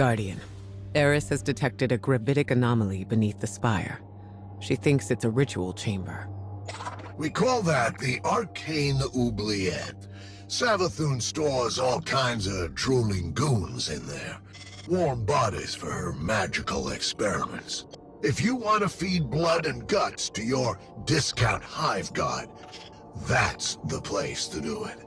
Guardian, Eris has detected a gravitic anomaly beneath the spire. She thinks it's a ritual chamber. We call that the Arcane Oubliette. Savathun stores all kinds of drooling goons in there. Warm bodies for her magical experiments. If you want to feed blood and guts to your discount hive god, that's the place to do it.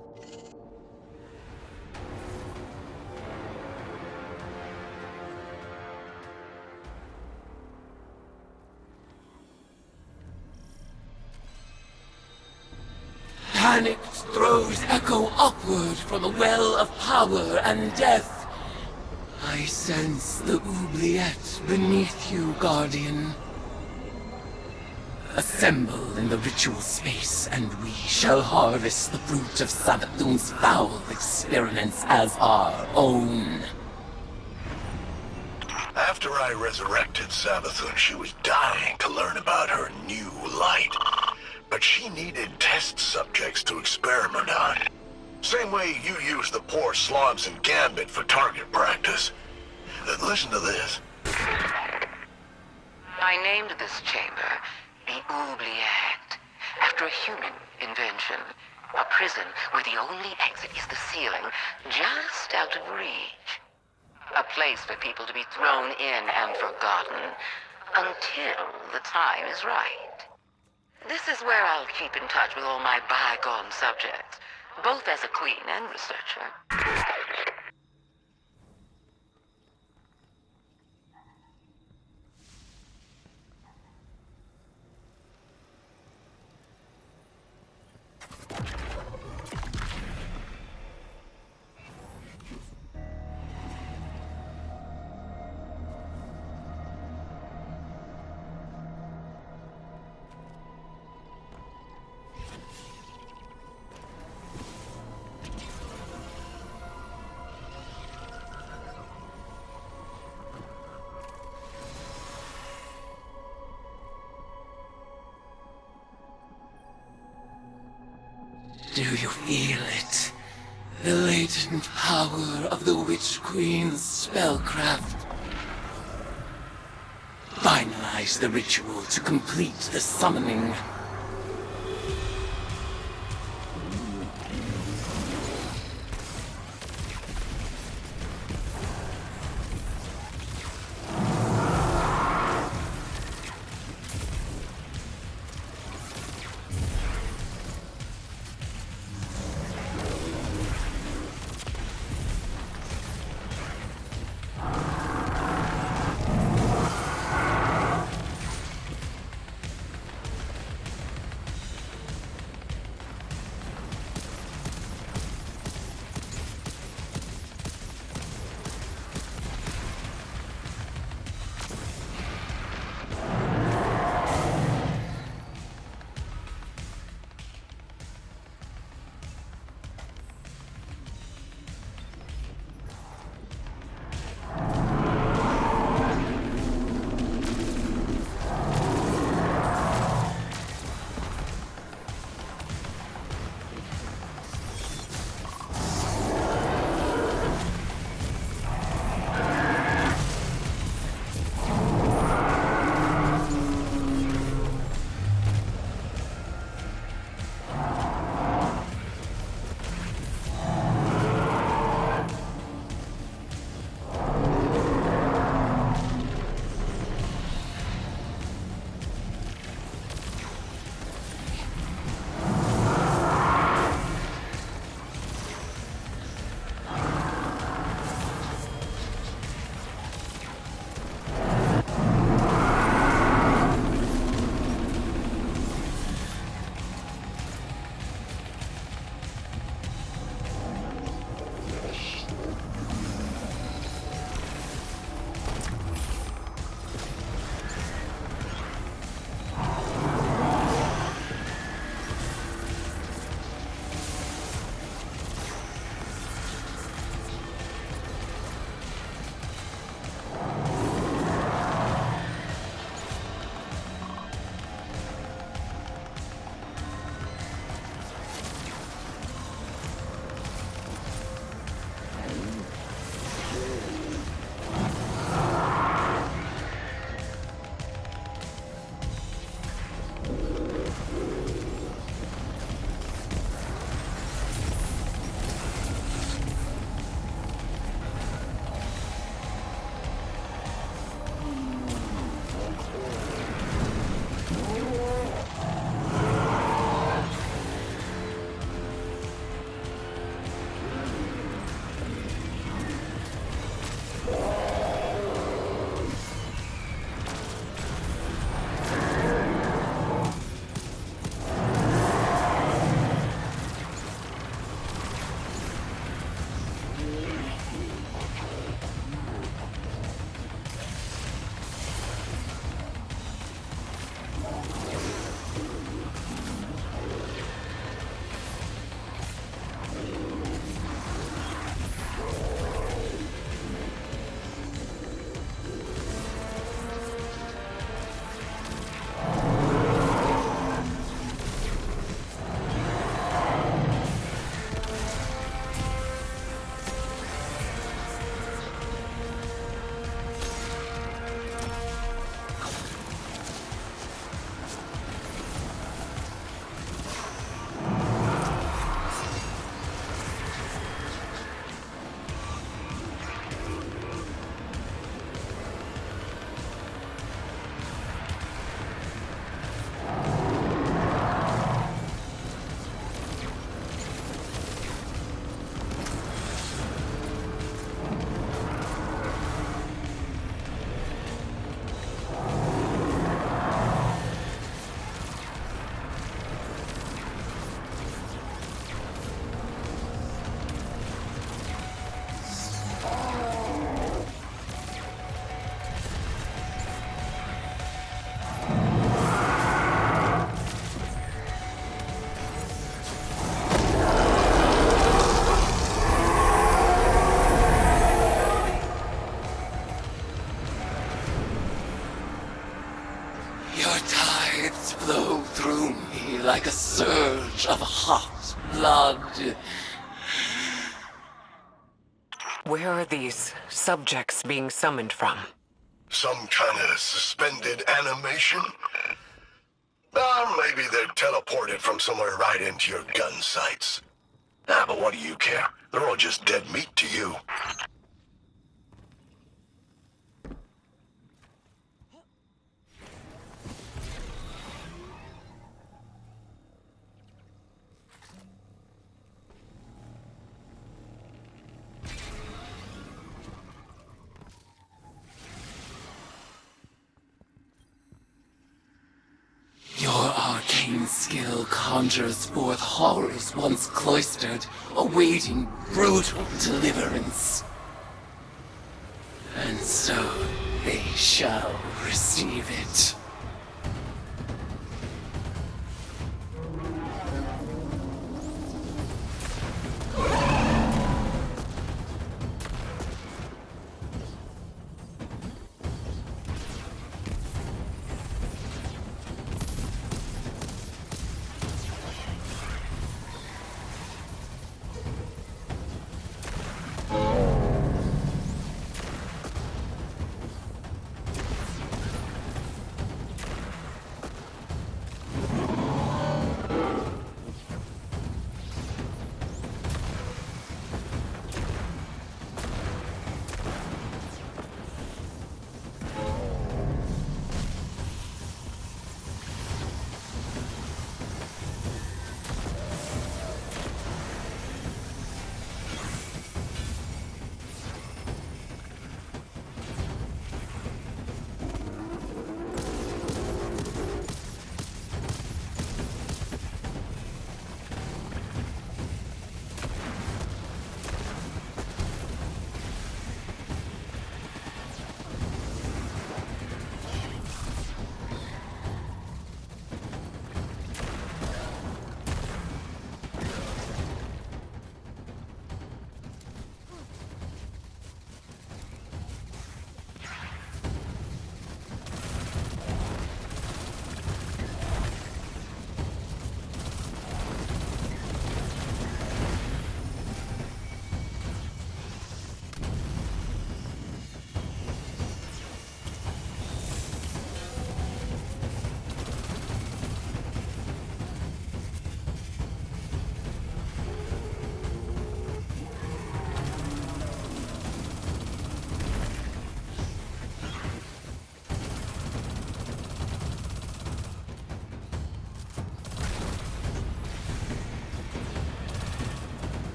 Panicked throws echo upward from the well of power and death. I sense the oubliette beneath you, Guardian. Assemble in the ritual space, and we shall harvest the fruit of Savathun's foul experiments as our own. After I resurrected Savathun, she was dying to learn about her new light. But she needed test subjects to experiment on. Same way you use the poor slobs in Gambit for target practice. Listen to this. I named this chamber the Oubliette, after a human invention. A prison where the only exit is the ceiling, just out of reach. A place for people to be thrown in and forgotten, until the time is right. This is where I'll keep in touch with all my bygone subjects, both as a queen and researcher. Do you feel it? The latent power of the Witch Queen's spellcraft. Finalize the ritual to complete the summoning. like a surge of hot blood. Where are these subjects being summoned from? Some kind of suspended animation? Maybe they're teleported from somewhere right into your gun sights. But what do you care? They're all just dead meat to you. Your arcane skill conjures forth horrors once cloistered, awaiting brutal deliverance. And so they shall receive it.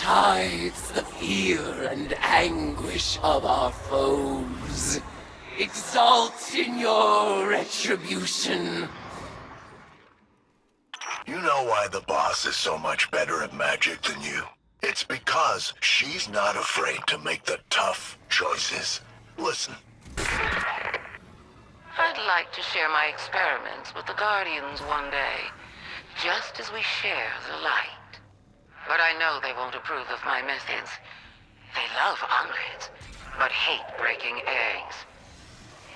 tides the fear and anguish of our foes. Exalt in your retribution. You know why the boss is so much better at magic than you? It's because she's not afraid to make the tough choices. Listen, like to share my experiments with the Guardians one day, just as we share the light. But I know they won't approve of my methods. They love omelets, but hate breaking eggs.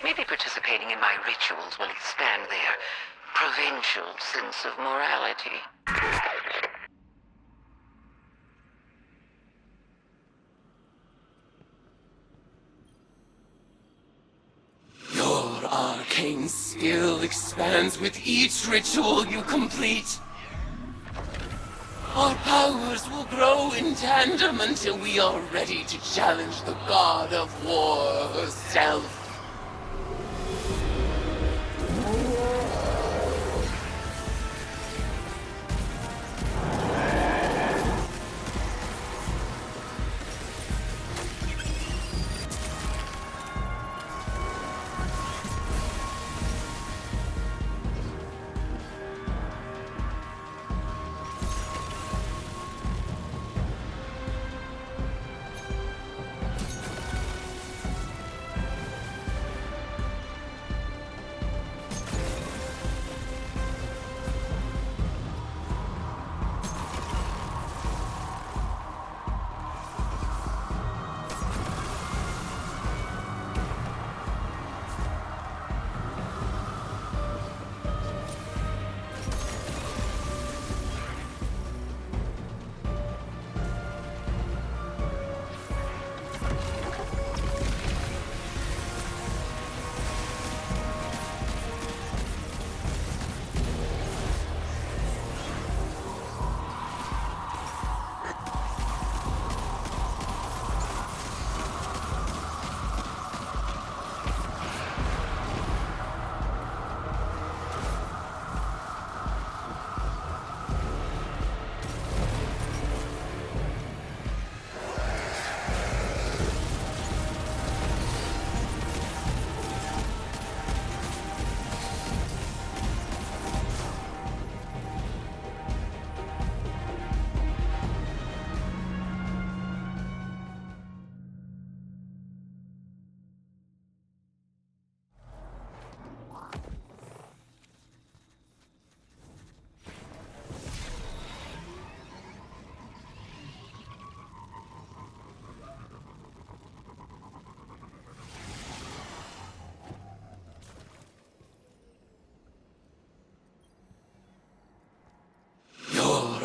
Maybe participating in my rituals will expand their provincial sense of morality. Your arcane skill expands with each ritual you complete. Our powers will grow in tandem until we are ready to challenge the god of war herself.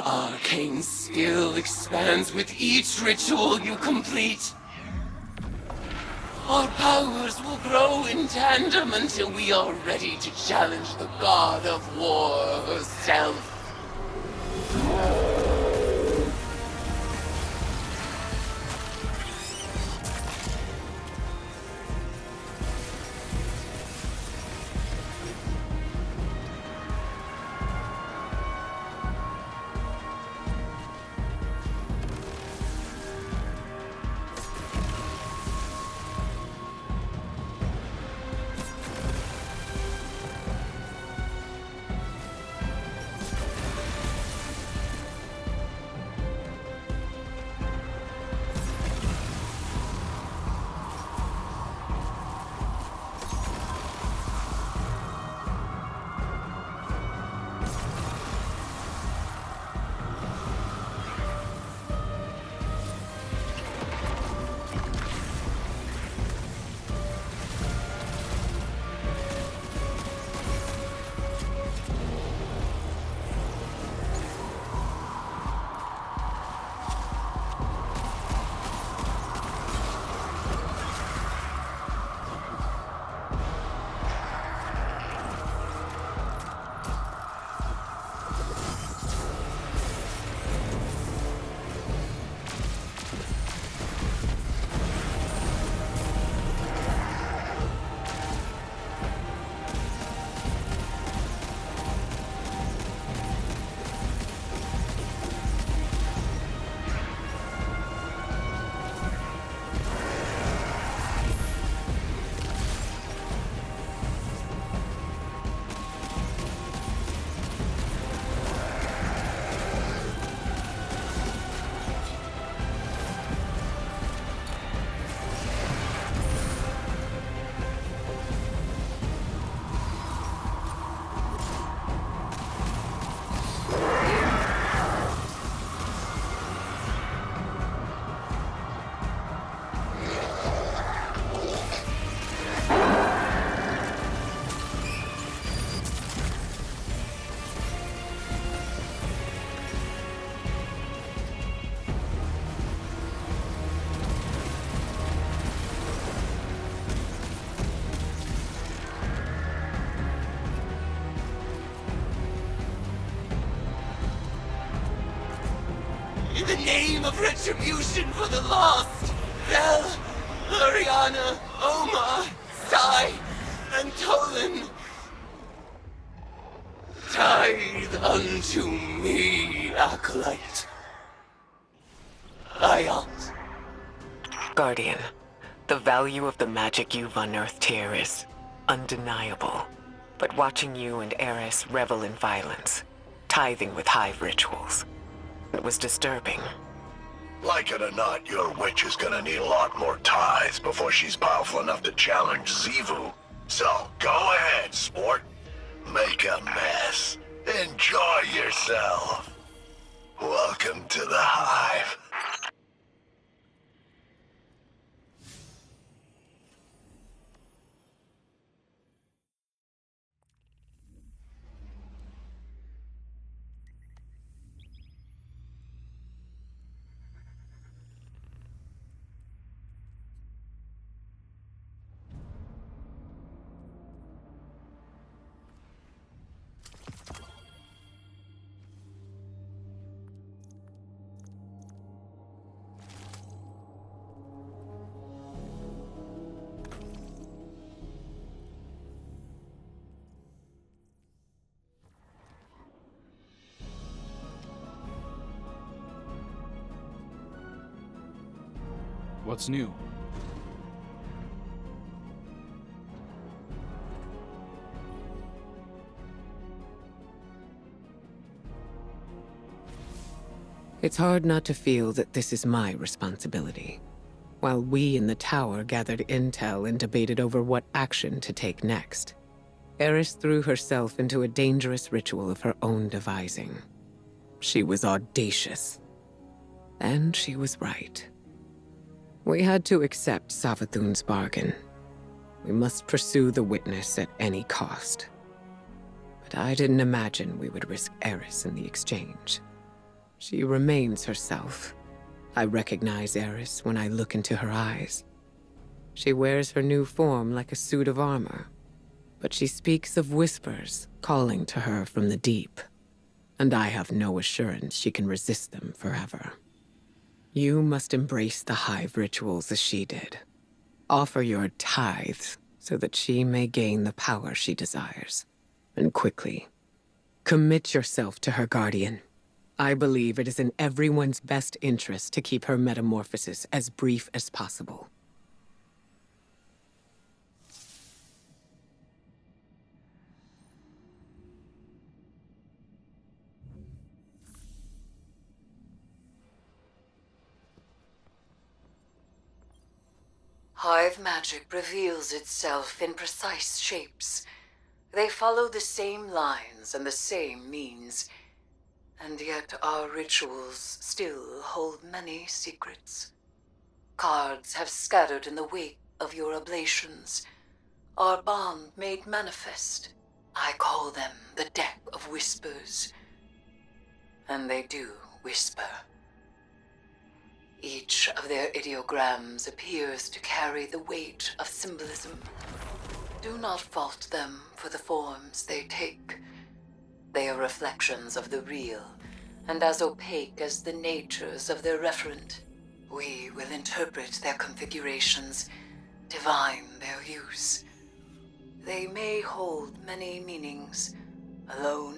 Arcane skill expands with each ritual you complete. Our powers will grow in tandem until we are ready to challenge the god of war herself. in the name of retribution for the lost, Bel, Ariana, Oma, Sai, and Tolan. Tithe unto me, Acolyte. Ayat. Guardian, the value of the magic you've unearthed here is undeniable. But watching you and Eris revel in violence, tithing with hive rituals, it was disturbing. Like it or not, your witch is gonna need a lot more tithes before she's powerful enough to challenge Xivu. So, go ahead, sport. Make a mess. Enjoy yourself. Welcome to the Hive. What's new? It's hard not to feel that this is my responsibility. While we in the tower gathered intel and debated over what action to take next, Eris threw herself into a dangerous ritual of her own devising. She was audacious. And she was right. We had to accept Savathun's bargain. We must pursue the witness at any cost. But I didn't imagine we would risk Eris in the exchange. She remains herself. I recognize Eris when I look into her eyes. She wears her new form like a suit of armor, but she speaks of whispers calling to her from the deep, and I have no assurance she can resist them forever. You must embrace the Hive rituals as she did. Offer your tithes so that she may gain the power she desires. And quickly. Commit yourself to her, Guardian. I believe it is in everyone's best interest to keep her metamorphosis as brief as possible. Hive magic reveals itself in precise shapes. They follow the same lines and the same means. And yet our rituals still hold many secrets. Cards have scattered in the wake of your oblations. Our bond made manifest. I call them the Deck of Whispers. And they do whisper. Each of their ideograms appears to carry the weight of symbolism. Do not fault them for the forms they take. They are reflections of the real, and as opaque as the natures of their referent. We will interpret their configurations, divine their use. They may hold many meanings, alone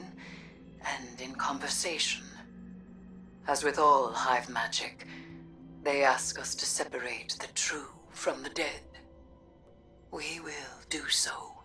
and in conversation. As with all Hive magic, they ask us to separate the true from the dead. We will do so.